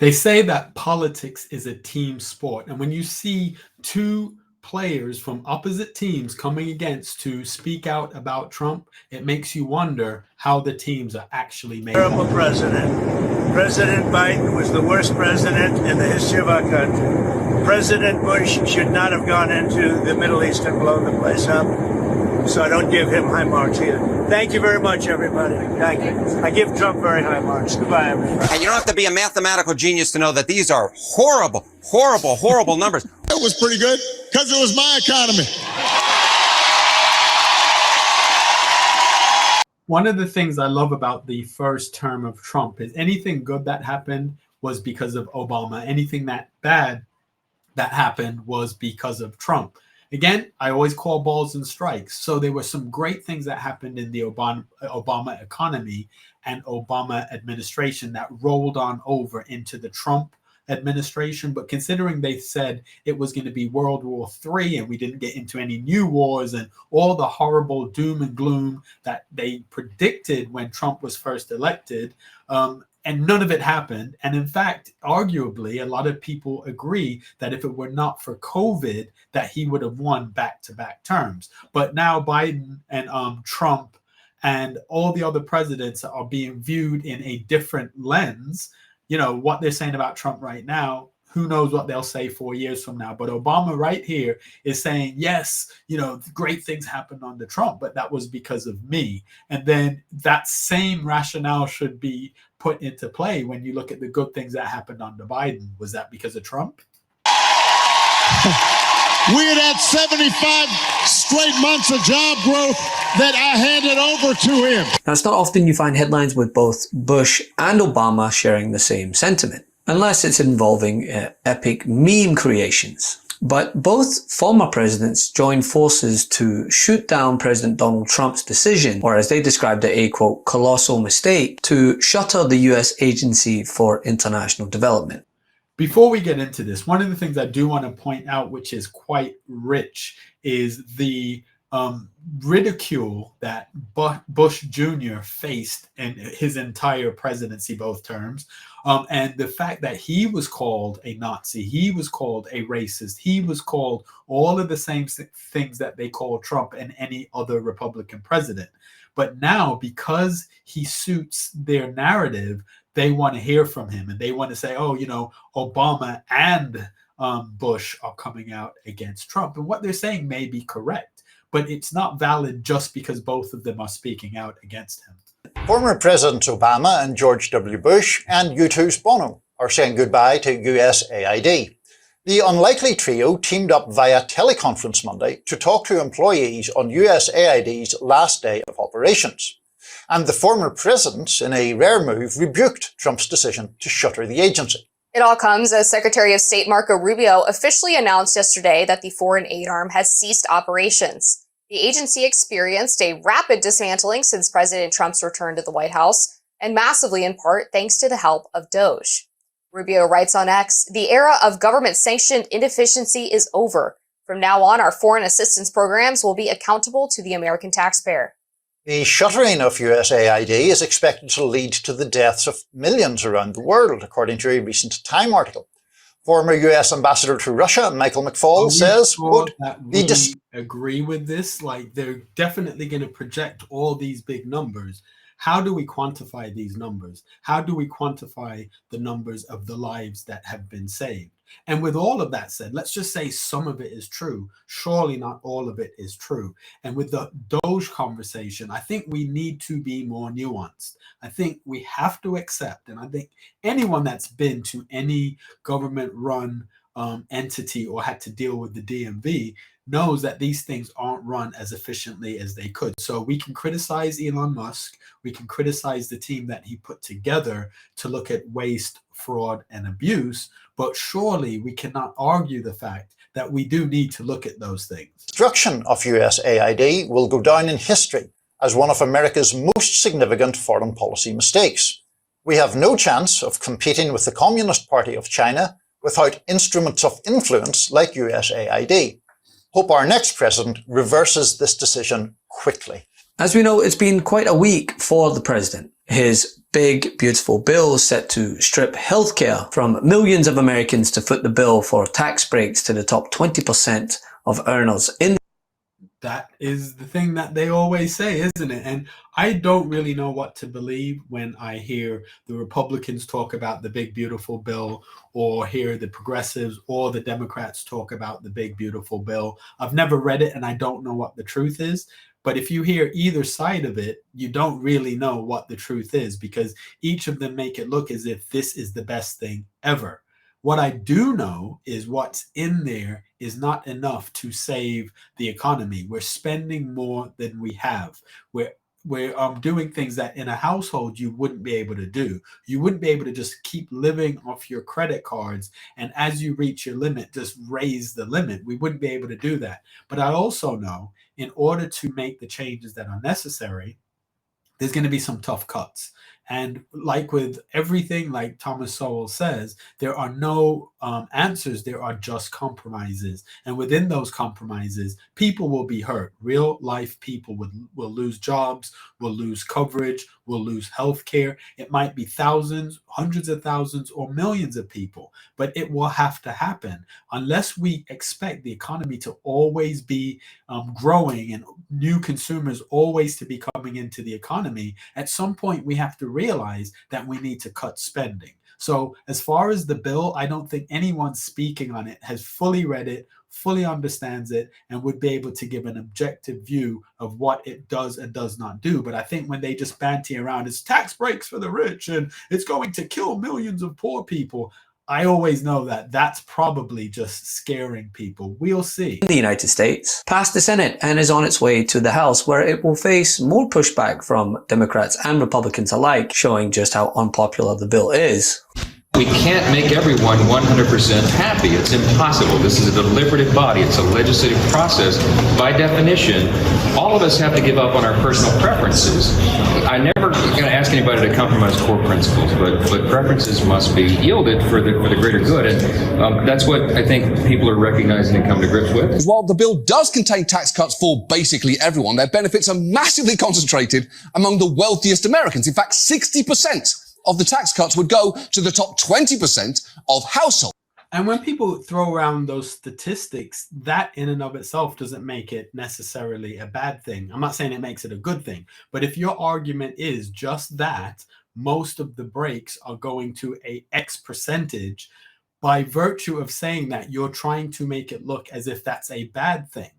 They say that politics is a team sport. And when you see two players from opposite teams coming against to speak out about Trump, it makes you wonder how the teams are actually made. Terrible president. President Biden was the worst president in the history of our country. President Bush should not have gone into the Middle East and blown the place up. So I don't give him high marks either. Thank you very much, everybody. Thank you. I give Trump very high marks. Goodbye, everybody. And you don't have to be a mathematical genius to know that these are horrible, horrible, horrible numbers. It was pretty good because it was my economy. One of the things I love about the first term of Trump is anything good that happened was because of Obama. Anything that bad that happened was because of Trump. Again, I always call balls and strikes. So there were some great things that happened in the Obama economy and Obama administration that rolled on over into the Trump administration. But considering they said it was going to be World War III and we didn't get into any new wars and all the horrible doom and gloom that they predicted when Trump was first elected, and none of it happened. And in fact, arguably, a lot of people agree that if it were not for COVID, that he would have won back-to-back terms. But now Biden and Trump and all the other presidents are being viewed in a different lens. You know, what they're saying about Trump right now, who knows what they'll say 4 years from now. But Obama right here is saying, yes, you know, great things happened under Trump, but that was because of me. And then that same rationale should be put into play when you look at the good things that happened under Biden. Was that because of Trump? We had had 75 straight months of job growth that I handed over to him. Now, it's not often you find headlines with both Bush and Obama sharing the same sentiment, unless it's involving epic meme creations. But both former presidents joined forces to shoot down President Donald Trump's decision, or as they described it, a quote, colossal mistake, to shutter the US Agency for International Development. Before we get into this, one of the things I do want to point out, which is quite rich, is the ridicule that Bush Jr. faced in his entire presidency, both terms, and the fact that he was called a Nazi, he was called a racist, he was called all of the same things that they call Trump and any other Republican president. But now, because he suits their narrative, they want to hear from him and they want to say, oh, you know, Obama and Bush are coming out against Trump. And what they're saying may be correct, but it's not valid just because both of them are speaking out against him. Former Presidents Obama and George W. Bush and U2's Bono are saying goodbye to USAID. The unlikely trio teamed up via teleconference Monday to talk to employees on USAID's last day of operations. And the former presidents, in a rare move, rebuked Trump's decision to shutter the agency. It all comes as Secretary of State Marco Rubio officially announced yesterday that the foreign aid arm has ceased operations. The agency experienced a rapid dismantling since President Trump's return to the White House, and massively in part thanks to the help of DOGE. Rubio writes on X, "The era of government-sanctioned inefficiency is over. From now on, our foreign assistance programs will be accountable to the American taxpayer." The shuttering of USAID is expected to lead to the deaths of millions around the world, according to a recent Time article. Former US Ambassador to Russia, Michael McFaul, says, quote, we agree with this. Like, they're definitely going to project all these big numbers. How do we quantify these numbers? How do we quantify the numbers of the lives that have been saved? And with all of that said, let's just say some of it is true. Surely not all of it is true. And with the DOGE conversation, I think we need to be more nuanced. I think we have to accept, and I think anyone that's been to any government-run entity or had to deal with the DMV knows that these things aren't run as efficiently as they could. So we can criticize Elon Musk. We can criticize the team that he put together to look at waste, fraud, and abuse. But surely we cannot argue the fact that we do need to look at those things. Destruction of USAID will go down in history as one of America's most significant foreign policy mistakes. We have no chance of competing with the Communist Party of China without instruments of influence like USAID. Hope our next president reverses this decision quickly. As we know, it's been quite a week for the president. His big, beautiful bill set to strip healthcare from millions of Americans to foot the bill for tax breaks to the top 20% of earners in. That is the thing that they always say, isn't it? And I don't really know what to believe when I hear the Republicans talk about the big, beautiful bill, or hear the progressives or the Democrats talk about the big, beautiful bill. I've never read it and I don't know what the truth is. But if you hear either side of it, you don't really know what the truth is, because each of them make it look as if this is the best thing ever. What I do know is what's in there is not enough to save the economy. We're spending more than we have. We're doing things that in a household you wouldn't be able to do. You wouldn't be able to just keep living off your credit cards, and as you reach your limit, just raise the limit. We wouldn't be able to do that. But I also know in order to make the changes that are necessary, there's going to be some tough cuts. And like with everything, like Thomas Sowell says, there are no answers. There are just compromises. And within those compromises, people will be hurt. Real life people will lose jobs, will lose coverage, will lose health care. It might be thousands, hundreds of thousands, or millions of people, but it will have to happen unless we expect the economy to always be growing and new consumers always to be coming into the economy. At some point, we have to realize that we need to cut spending. So as far as the bill, I don't think anyone speaking on it has fully read it, fully understands it, and would be able to give an objective view of what it does and does not do. But I think when they just banty around, it's tax breaks for the rich and it's going to kill millions of poor people, I always know that that's probably just scaring people. We'll see. In the United States, passed the Senate and is on its way to the House, where it will face more pushback from Democrats and Republicans alike, showing just how unpopular the bill is. We can't make everyone 100% happy. It's impossible. This is a deliberative body. It's a legislative process. By definition, all of us have to give up on our personal preferences. I never going to ask anybody to compromise core principles, but preferences must be yielded for the greater good. And that's what I think people are recognizing and coming to grips with. While the bill does contain tax cuts for basically everyone, their benefits are massively concentrated among the wealthiest Americans. In fact, 60% of the tax cuts would go to the top 20% of households. And when people throw around those statistics, that in and of itself doesn't make it necessarily a bad thing. I'm not saying it makes it a good thing, but if your argument is just that most of the breaks are going to a X percentage, by virtue of saying that, you're trying to make it look as if that's a bad thing.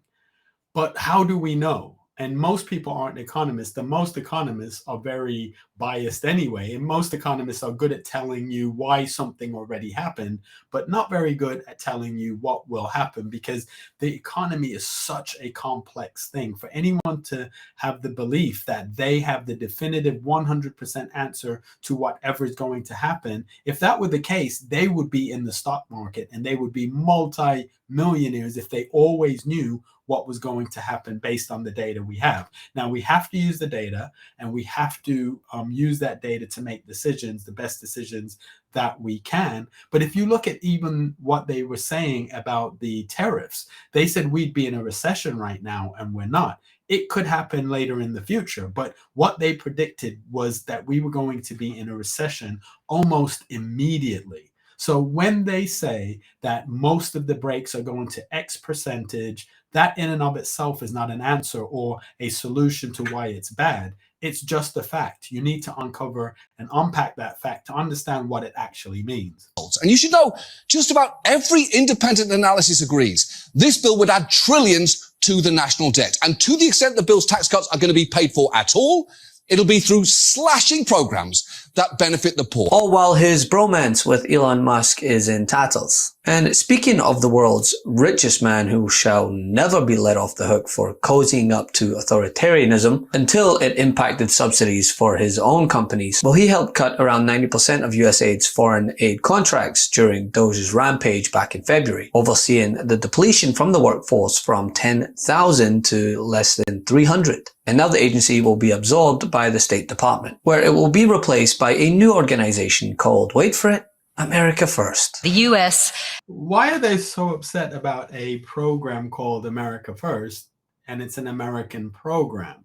But how do we know? And most people aren't economists. The most economists are very biased anyway. And most economists are good at telling you why something already happened, but not very good at telling you what will happen, because the economy is such a complex thing. For anyone to have the belief that they have the definitive 100% answer to whatever is going to happen, if that were the case, they would be in the stock market and they would be multi-millionaires if they always knew what was going to happen based on the data we have. Now, we have to use the data, and we have to use that data to make decisions, the best decisions that we can. But if you look at even what they were saying about the tariffs, they said we'd be in a recession right now, and we're not. It could happen later in the future, but what they predicted was that we were going to be in a recession almost immediately. So when they say that most of the breaks are going to X percentage, that in and of itself is not an answer or a solution to why it's bad. It's just a fact. You need to uncover and unpack that fact to understand what it actually means. And you should know, just about every independent analysis agrees this bill would add trillions to the national debt. And to the extent the bill's tax cuts are going to be paid for at all, it'll be through slashing programs that benefit the poor. All while his bromance with Elon Musk is in tatters. And speaking of the world's richest man who shall never be let off the hook for cozying up to authoritarianism until it impacted subsidies for his own companies, well, he helped cut around 90% of USAID's foreign aid contracts during Doge's rampage back in February, overseeing the depletion from the workforce from 10,000 to less than 300. And now the agency will be absorbed by the State Department, where it will be replaced by a new organization called, wait for it, America First. The U.S. Why are they so upset about a program called America First, and it's an American program?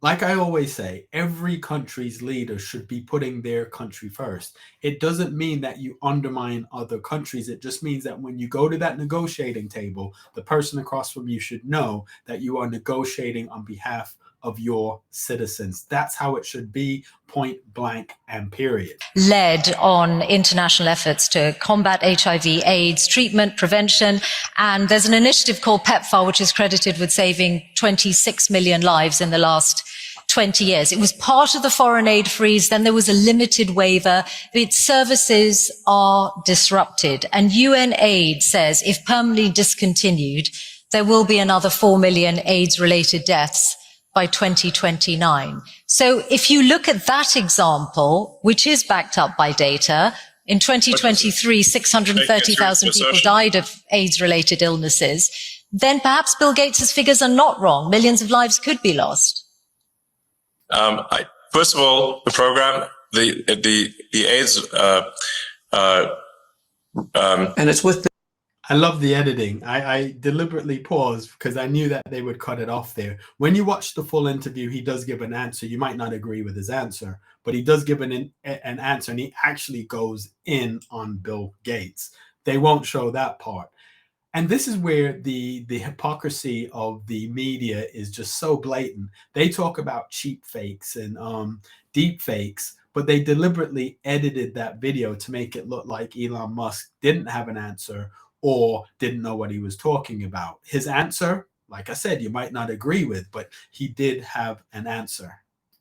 like I always say, every country's leader should be putting their country first. It doesn't mean that you undermine other countries. It just means that when you go to that negotiating table, the person across from you should know that you are negotiating on behalf of your citizens. That's how it should be, point blank and period. Led on international efforts to combat HIV, AIDS, treatment, prevention. And there's an initiative called PEPFAR, which is credited with saving 26 million lives in the last 20 years. It was part of the foreign aid freeze. Then there was a limited waiver. Its services are disrupted. And UN aid says if permanently discontinued, there will be another 4 million AIDS-related deaths by 2029. So if you look at that example, which is backed up by data, in 2023, 630,000 people died of AIDS-related illnesses, then perhaps Bill Gates's figures are not wrong. Millions of lives could be lost. First of all, the program, the AIDS, and it's with I love the editing. I deliberately paused because I knew that they would cut it off there. When you watch the full interview, he does give an answer. You might not agree with his answer, but he does give an answer, and he actually goes in on Bill Gates. They won't show that part. And this is where the hypocrisy of the media is just so blatant. They talk about cheap fakes and deep fakes, but they deliberately edited that video to make it look like Elon Musk didn't have an answer or didn't know what he was talking about. His answer, like I said, you might not agree with, but he did have an answer.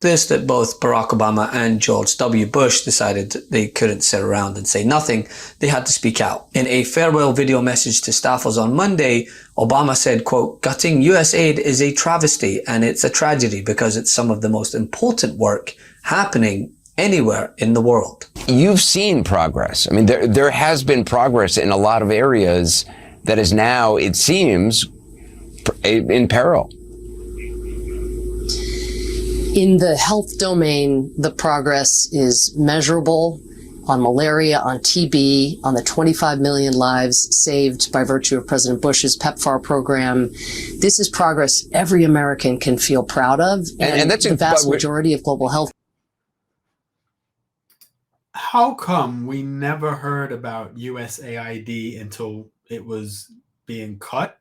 This that both Barack Obama and George W. Bush decided they couldn't sit around and say nothing. They had to speak out. In a farewell video message to staffers on Monday, Obama said, quote, "Gutting U.S. aid is a travesty and it's a tragedy because it's some of the most important work happening anywhere in the world." You've seen progress. I mean, there has been progress in a lot of areas that is now, it seems, in peril. In the health domain, the progress is measurable on malaria, on TB, on the 25 million lives saved by virtue of President Bush's PEPFAR program. This is progress every American can feel proud of, and that's the vast majority of global health. How come we never heard about USAID until it was being cut?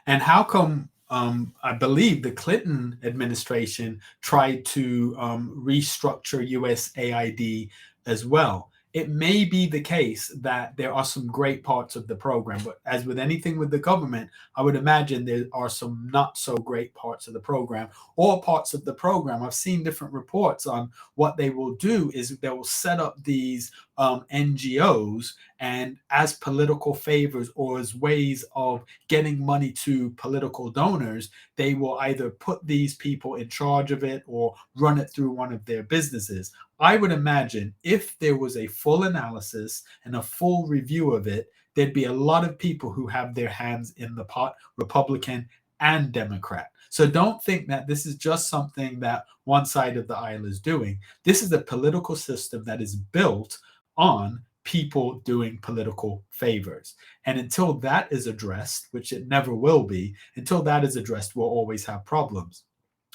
And how come I believe the Clinton administration tried to restructure USAID as well? It may be the case that there are some great parts of the program, but as with anything with the government, I would imagine there are some not so great parts of the program or parts of the program. I've seen different reports on what they will do is they will set up these NGOs, and as political favors or as ways of getting money to political donors, they will either put these people in charge of it or run it through one of their businesses. I would imagine if there was a full analysis and a full review of it, there'd be a lot of people who have their hands in the pot, Republican and Democrat. So don't think that this is just something that one side of the aisle is doing. This is a political system that is built on people doing political favors. And until that is addressed, which it never will be, until that is addressed, we'll always have problems.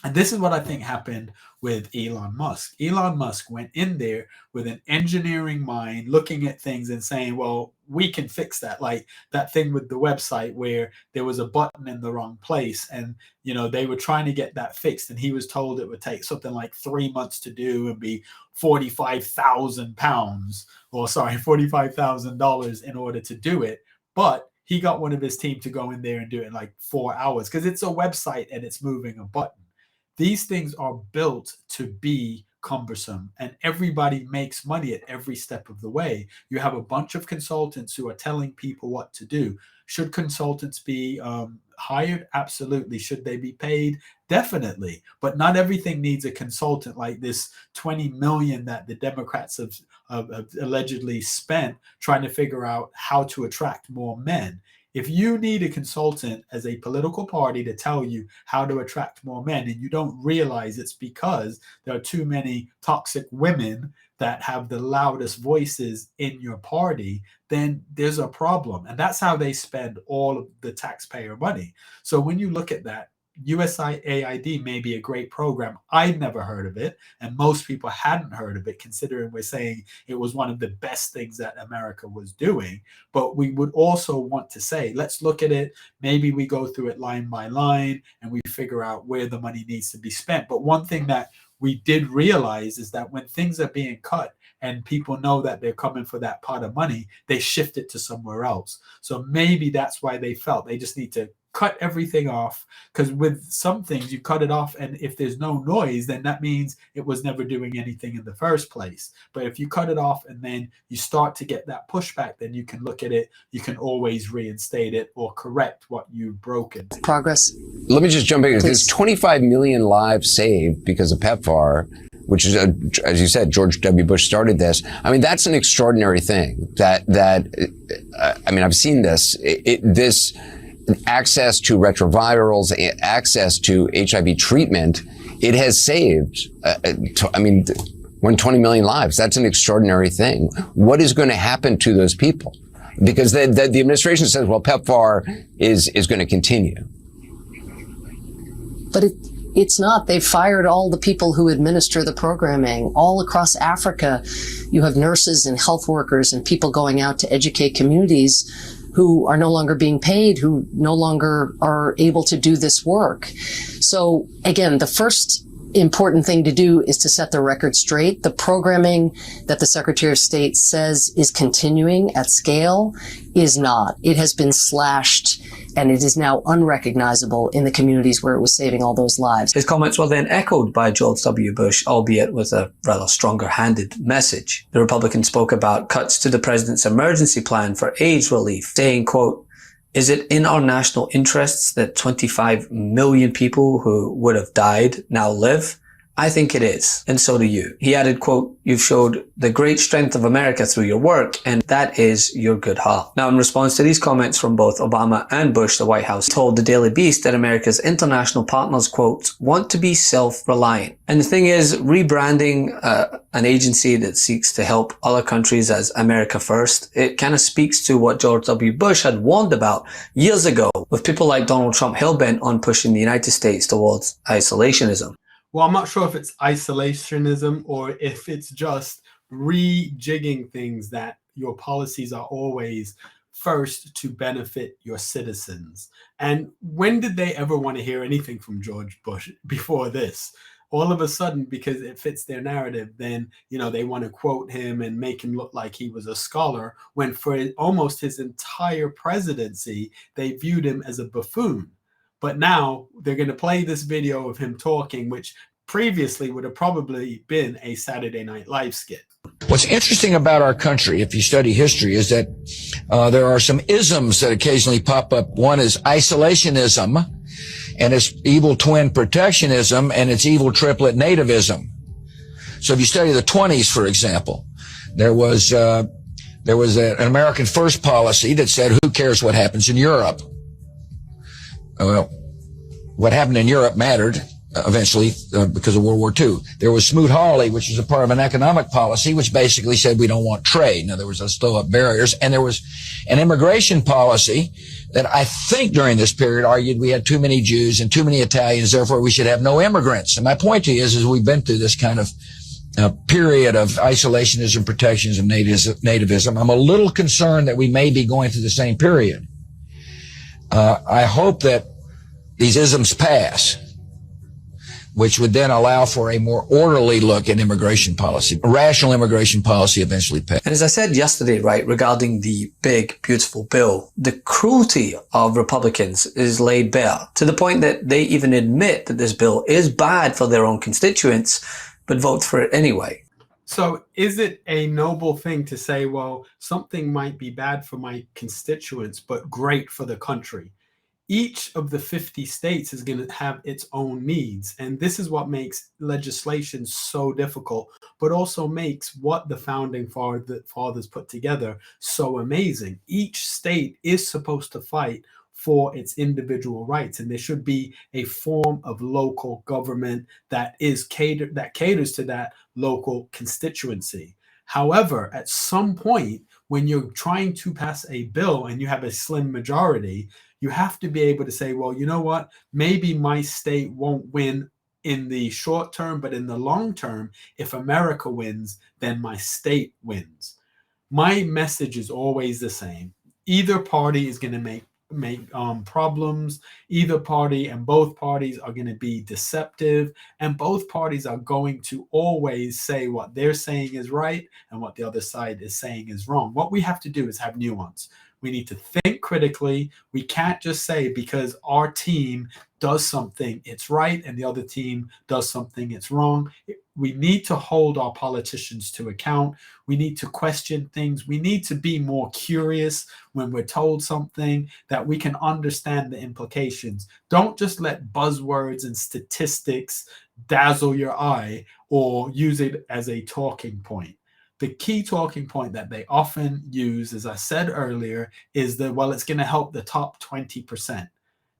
And this is what I think happened with Elon Musk. Elon Musk went in there with an engineering mind, looking at things and saying, well, we can fix that. Like that thing with the website where there was a button in the wrong place. And, you know, they were trying to get that fixed. And he was told it would take something like 3 months to do and be $45,000 in order to do it. But he got one of his team to go in there and do it in like 4 hours because it's a website and it's moving a button. These things are built to be cumbersome, and everybody makes money at every step of the way. You have a bunch of consultants who are telling people what to do. Should consultants be hired? Absolutely. Should they be paid? Definitely. But not everything needs a consultant like this 20 million that the Democrats have allegedly spent trying to figure out how to attract more men. If you need a consultant as a political party to tell you how to attract more men and you don't realize it's because there are too many toxic women that have the loudest voices in your party, then there's a problem. And that's how they spend all of the taxpayer money. So when you look at that, USAID may be a great program. I'd never heard of it, and most people hadn't heard of it, considering we're saying it was one of the best things that America was doing. But we would also want to say, let's look at it. Maybe we go through it line by line and we figure out where the money needs to be spent. But one thing that we did realize is that when things are being cut and people know that they're coming for that pot of money, they shift it to somewhere else. So maybe that's why they felt they just need to cut everything off, because with some things you cut it off, and if there's no noise, then that means it was never doing anything in the first place. But if you cut it off and then you start to get that pushback, then you can look at it, you can always reinstate it or correct what you've broken. Progress. Let me just jump in. There's 25 million lives saved because of PEPFAR, which is, as you said, George W. Bush started this. I mean, that's an extraordinary thing. I mean, I've seen this. This access to retrovirals, access to HIV treatment, it has saved, 120 million lives. That's an extraordinary thing. What is going to happen to those people? Because the administration says, well, PEPFAR is going to continue. But it's not. They've fired all the people who administer the programming. All across Africa, you have nurses and health workers and people going out to educate communities who are no longer being paid, who no longer are able to do this work. So again, the first important thing to do is to set the record straight. The programming that the Secretary of State says is continuing at scale is not. It has been slashed, and it is now unrecognizable in the communities where it was saving all those lives. His comments were then echoed by George W. Bush, albeit with a rather stronger-handed message. The Republican spoke about cuts to the president's emergency plan for AIDS relief, saying, quote, "Is it in our national interests that 25 million people who would have died now live? I think it is, and so do you." He added, quote, "You've showed the great strength of America through your work, and that is your good heart." Now, in response to these comments from both Obama and Bush, the White House told the Daily Beast that America's international partners, quote, "want to be self-reliant." And the thing is, rebranding an agency that seeks to help other countries as America First, it kind of speaks to what George W. Bush had warned about years ago, with people like Donald Trump hell-bent on pushing the United States towards isolationism. Well, I'm not sure if it's isolationism or if it's just rejigging things that your policies are always first to benefit your citizens. And when did they ever want to hear anything from George Bush before this? All of a sudden, because it fits their narrative, then, they want to quote him and make him look like he was a scholar, when for almost his entire presidency, they viewed him as a buffoon. But now they're going to play this video of him talking, which previously would have probably been a Saturday Night Live skit. What's interesting about our country, if you study history, is that there are some isms that occasionally pop up. One is isolationism, and its evil twin protectionism, and its evil triplet nativism. So if you study the 20s, for example, there was an American First policy that said, who cares what happens in Europe? Well, what happened in Europe mattered eventually because of World War II. There was Smoot-Hawley, which was a part of an economic policy, which basically said we don't want trade. In other words, let's throw up barriers. And there was an immigration policy that I think during this period argued we had too many Jews and too many Italians, therefore we should have no immigrants. And my point to you is we've been through this kind of period of isolationism, protectionism, nativism. I'm a little concerned that we may be going through the same period. I hope that these isms pass, which would then allow for a more orderly look at immigration policy. A rational immigration policy eventually pass. And as I said yesterday, right, regarding the big, beautiful bill, the cruelty of Republicans is laid bare to the point that they even admit that this bill is bad for their own constituents, but vote for it anyway. So is it a noble thing to say, well, something might be bad for my constituents, but great for the country? Each of the 50 states is going to have its own needs. And this is what makes legislation so difficult, but also makes what the founding fathers put together so amazing. Each state is supposed to fight for its individual rights, and there should be a form of local government that caters to that local constituency. However, at some point, when you're trying to pass a bill and you have a slim majority, you have to be able to say, well, you know what, maybe my state won't win in the short term, but in the long term, if America wins, then my state wins. My message is always the same. Either party is going to make problems. Either party and both parties are going to be deceptive, and both parties are going to always say what they're saying is right and what the other side is saying is wrong. What we have to do is have nuance. We need to think critically. We can't just say because our team does something it's right and the other team does something it's wrong. We need to hold our politicians to account. We need to question things. We need to be more curious when we're told something, that we can understand the implications. Don't just let buzzwords and statistics dazzle your eye or use it as a talking point. The key talking point that they often use, as I said earlier, is that, well, it's going to help the top 20%.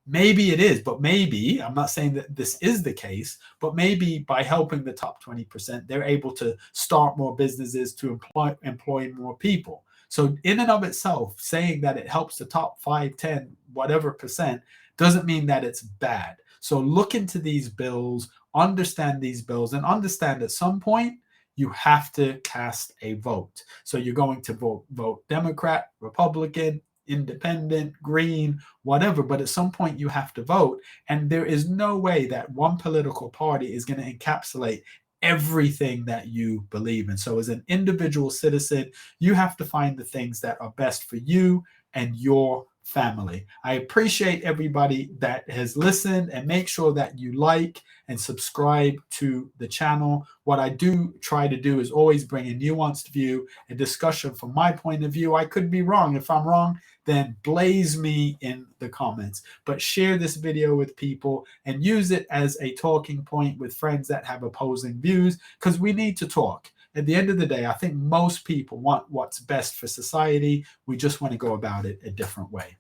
Maybe it is, but maybe, I'm not saying that this is the case, but maybe by helping the top 20%, they're able to start more businesses, to employ more people. So in and of itself, saying that it helps the top 5, 10, whatever percent doesn't mean that it's bad. So look into these bills, understand these bills, and understand at some point, you have to cast a vote. So you're going to vote Democrat, Republican, Independent, Green, whatever, but at some point you have to vote. And there is no way that one political party is going to encapsulate everything that you believe in. So as an individual citizen, you have to find the things that are best for you and your family. I appreciate everybody that has listened, and make sure that you like and subscribe to the channel. What I do try to do is always bring a nuanced view, a discussion from my point of view. I could be wrong. If I'm wrong, then blaze me in the comments. But share this video with people and use it as a talking point with friends that have opposing views, because we need to talk. At the end of the day, I think most people want what's best for society. We just want to go about it a different way.